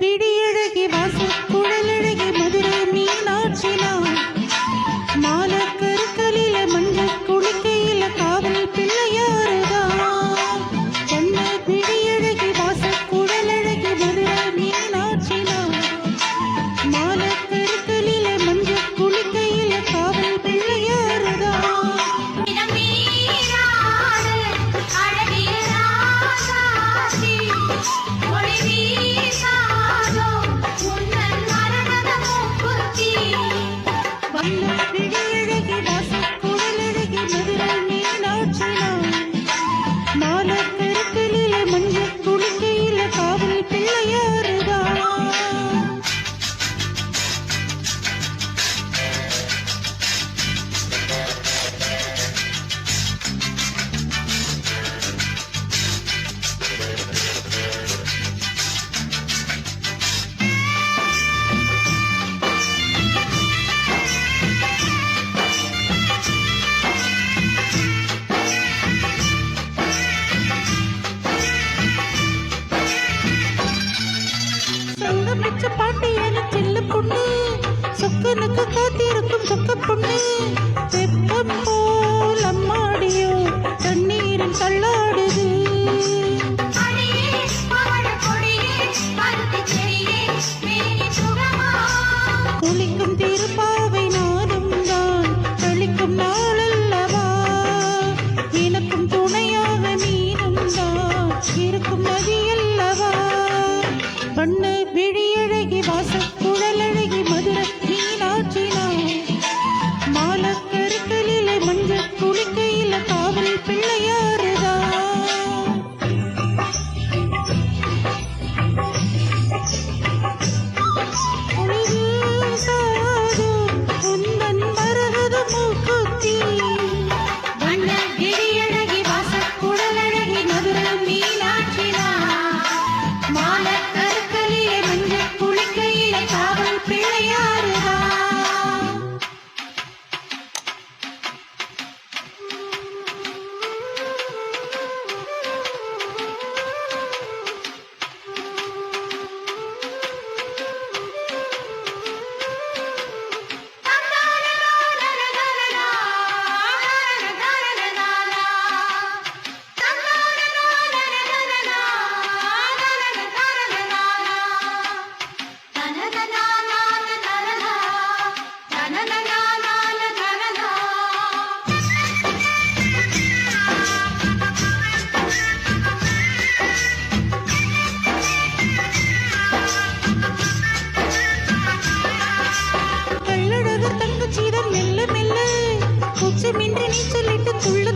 விடியழகி வாச குழலழகி மதுரை மீனாட்சி மாலை கருக்கலில மஞ்சள் குளிக்கையில காவல் பிள்ளையாருதான் பொண்ணு விடியழகி வாச குழலழகி மதுரை மீனாட்சி மாலை கருக்கலில மஞ்சள் குளிக்கையில காவல் பிள்ளையாருதான் பாட்டியான செல்ல பொண்ணு சொக்கனுக்கு காத்திருக்கும் சொக்க பொண்ணு வெப்பம் போல் அம்மாடியோ தண்ணீரில் தள்ளாடுது குளிக்கும் திருப்பாவை நானும் தான் கழிக்கும் நாளல்லவா எனக்கும் துணையாக மீனும் தான் இருக்கும் நதியல்லவா பண்ணு விழியழகி வாச குழலழகி மதுரை மீனாட்சி மாலை கருக்கலில மஞ்சள் குளிக்கையில காவல் பிள்ளையாருதான் உந்தன் மரகத மூக்குத்தி பண்ண விழியழகி வாச குழலழகி மதுரை மீனாட்சி மாலை காவல் பிள்ளையாருதான் நீச்சலிட்டு துள்ள